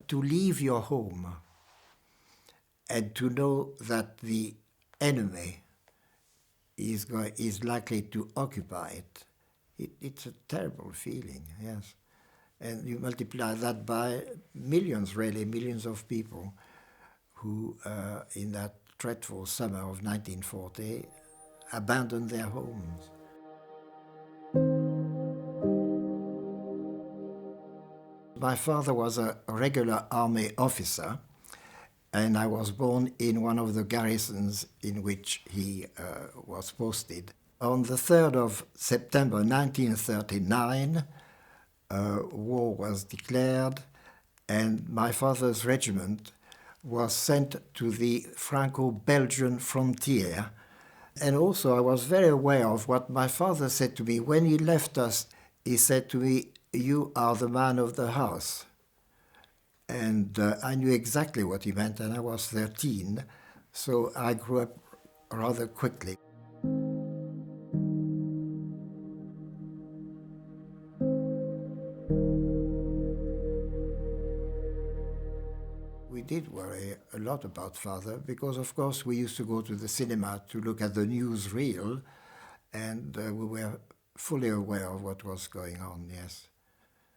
To leave your home and to know that the enemy is likely to occupy it, it's a terrible feeling, yes. And you multiply that by millions, really, millions of people who, in that dreadful summer of 1940, abandoned their homes. My father was a regular army officer, and I was born in one of the garrisons in which he was posted. On the 3rd of September 1939, war was declared, and my father's regiment was sent to the Franco-Belgian frontier. And also I was very aware of what my father said to me. When he left us, he said to me, "You are the man of the house." And I knew exactly what he meant, and I was 13, so I grew up rather quickly. We did worry a lot about father because, of course, we used to go to the cinema to look at the newsreel, and we were fully aware of what was going on, yes.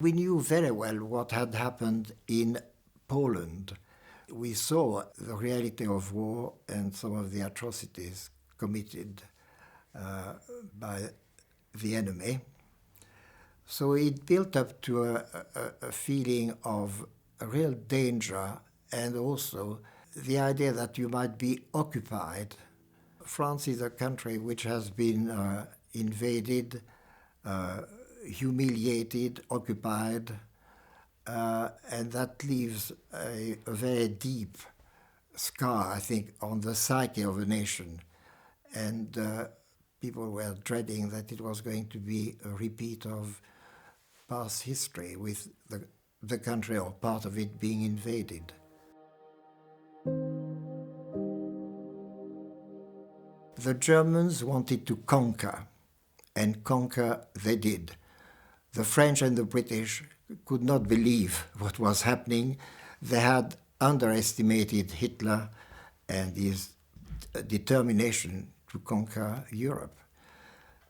We knew very well what had happened in Poland. We saw the reality of war and some of the atrocities committed by the enemy. So it built up to a feeling of a real danger, and also the idea that you might be occupied. France is a country which has been invaded, humiliated, occupied, and that leaves a very deep scar, I think, on the psyche of a nation. And people were dreading that it was going to be a repeat of past history with the country or part of it being invaded. The Germans wanted to conquer, and conquer they did. The French and the British could not believe what was happening. They had underestimated Hitler and his determination to conquer Europe.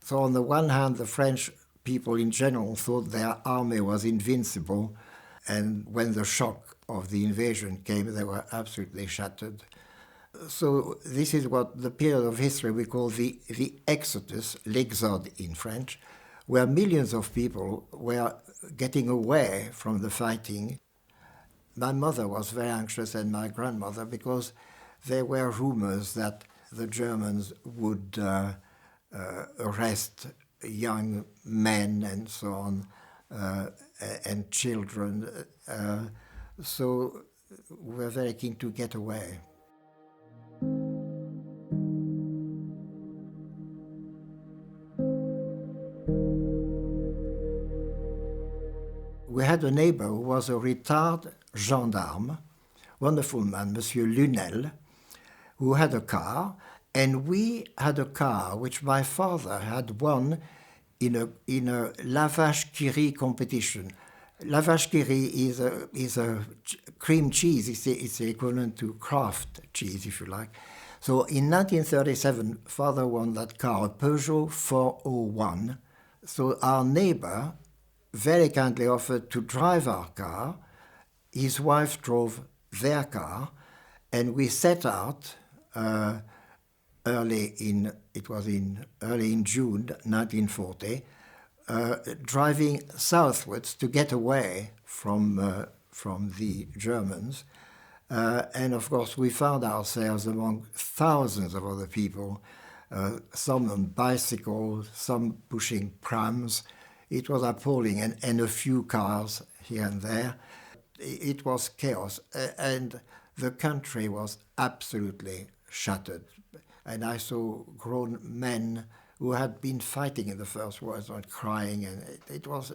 So on the one hand, the French people in general thought their army was invincible, and when the shock of the invasion came, they were absolutely shattered. So this is what the period of history we call the Exodus, l'exode in French, where millions of people were getting away from the fighting. My mother was very anxious, and my grandmother, because there were rumors that the Germans would arrest young men and so on, and children. So we were very keen to get away. We had a neighbor who was a retired gendarme, wonderful man, Monsieur Lunel, who had a car, and we had a car which my father had won in a la vache qui rit competition. La vache qui rit is a cream cheese. It's the equivalent to Kraft cheese, if you like. So in 1937, father won that car, a Peugeot 401. So our neighbor very kindly offered to drive our car. His wife drove their car, and we set out early in June 1940, driving southwards to get away from the Germans. And of course, we found ourselves among thousands of other people, some on bicycles, some pushing prams. It was appalling, and a few cars here and there. It was chaos, and the country was absolutely shattered. And I saw grown men who had been fighting in the First World War crying, and it was,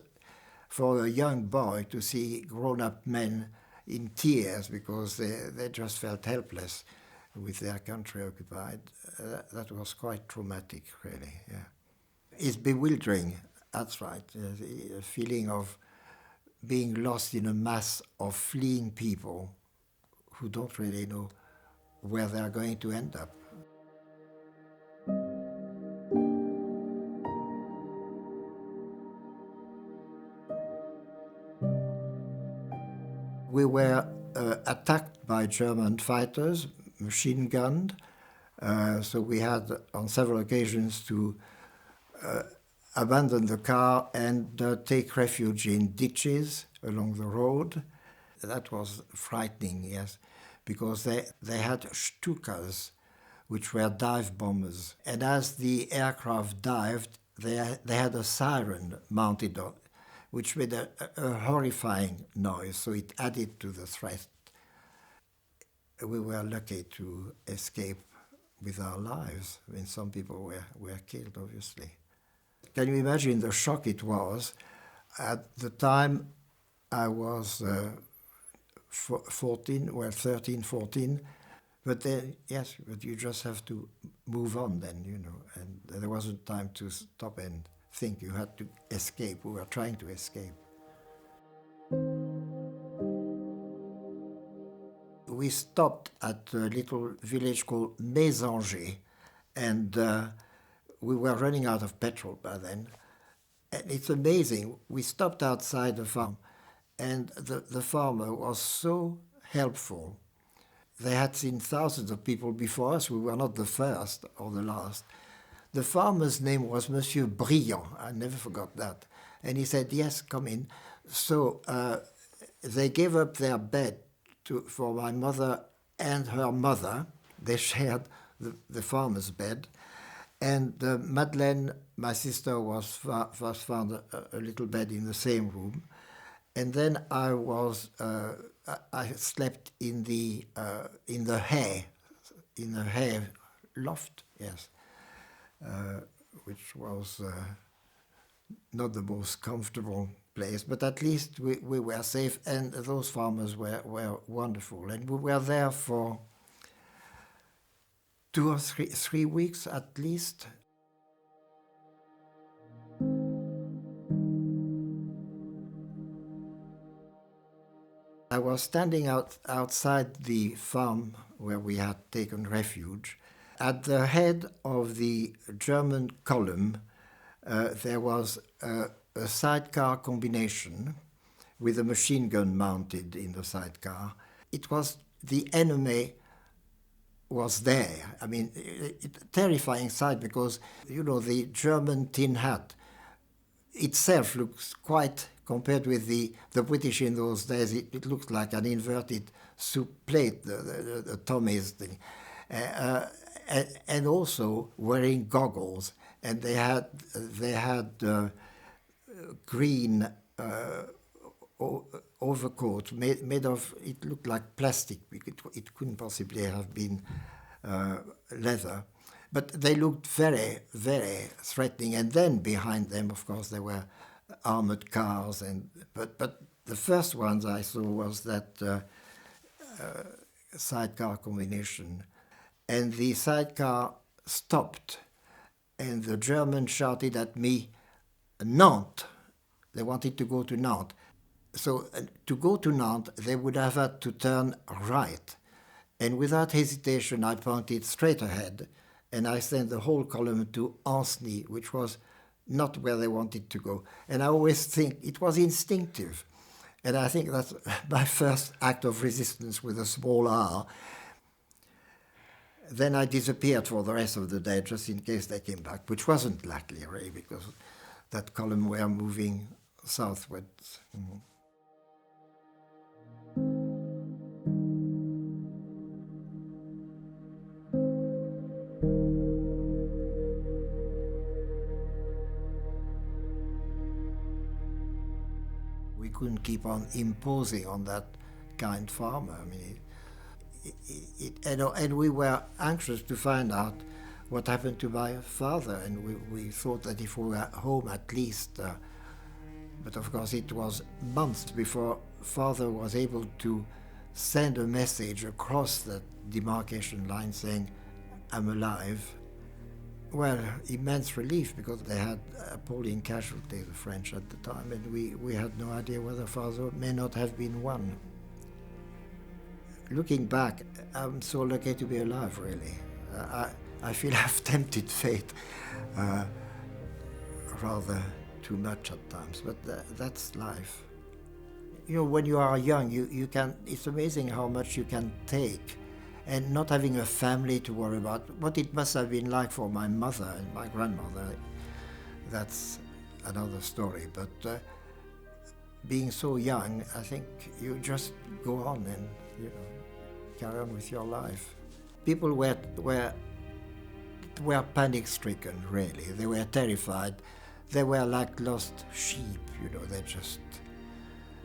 for a young boy to see grown-up men in tears because they just felt helpless with their country occupied. That was quite traumatic, really, yeah. It's bewildering, that's right, a feeling of being lost in a mass of fleeing people who don't really know where they're going to end up. We were attacked by German fighters, machine gunned, so we had on several occasions to abandon the car and take refuge in ditches along the road. That was frightening, yes, because they had Stukas, which were dive bombers. And as the aircraft dived, they had a siren mounted on, which made a horrifying noise, so it added to the threat. We were lucky to escape with our lives. I mean, some people were killed, obviously. Can you imagine the shock it was? At the time, I was 13, 14. But then, yes, but you just have to move on then, you know. And there wasn't time to stop and think. You had to escape. We were trying to escape. We stopped at a little village called Mésanger, and we were running out of petrol by then. And it's amazing. We stopped outside the farm, and the farmer was so helpful. They had seen thousands of people before us. We were not the first or the last. The farmer's name was Monsieur Briand. I never forgot that. And he said, yes, come in. So they gave up their bed for my mother and her mother. They shared the farmer's bed. And Madeleine, my sister, was found a little bed in the same room. And then I slept in the hay loft, yes, which was not the most comfortable place, but at least we were safe, and those farmers were wonderful. And we were there for 2 or 3 weeks at least. I was standing outside the farm where we had taken refuge. At the head of the German column, there was a sidecar combination with a machine gun mounted in the sidecar. It was the enemy was there. I mean, terrifying sight because, you know, the German tin hat itself looks quite, compared with the British in those days, it looked like an inverted soup plate, the Tommy's thing. And also wearing goggles. And they had green overcoat made of, it looked like plastic. It couldn't possibly have been leather. But they looked very, very threatening. And then behind them, of course, there were armored cars. But the first ones I saw was that sidecar combination. And the sidecar stopped. And the Germans shouted at me, Nantes. They wanted to go to Nantes. So to go to Nantes, they would have had to turn right. And without hesitation, I pointed straight ahead. And I sent the whole column to Ancenis, which was not where they wanted to go. And I always think it was instinctive. And I think that's my first act of resistance with a small r. Then I disappeared for the rest of the day, just in case they came back, which wasn't likely, really, because that column were moving southwards. Mm-hmm. We couldn't keep on imposing on that kind farmer. I mean, and we were anxious to find out what happened to my father, and we thought that if we were home at least, but of course it was months before father was able to send a message across the demarcation line saying, I'm alive. Well, immense relief because they had appalling casualties, the French at the time, and we had no idea whether Faso may not have been one. Looking back, I'm so lucky to be alive, really. I feel I've tempted fate rather too much at times, but that's life. You know, when you are young, you can, it's amazing how much you can take, and not having a family to worry about. What it must have been like for my mother and my grandmother, that's another story. But being so young, I think you just go on and, you know, carry on with your life. People were panic-stricken, really. They were terrified. They were like lost sheep, you know. They just,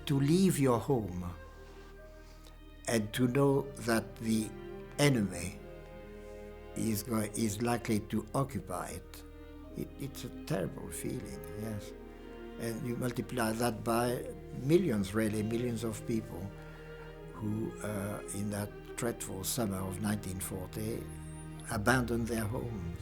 to leave your home and to know that the enemy is likely to occupy it, it's a terrible feeling, yes. And you multiply that by millions, really, millions of people who, in that dreadful summer of 1940, abandoned their homes.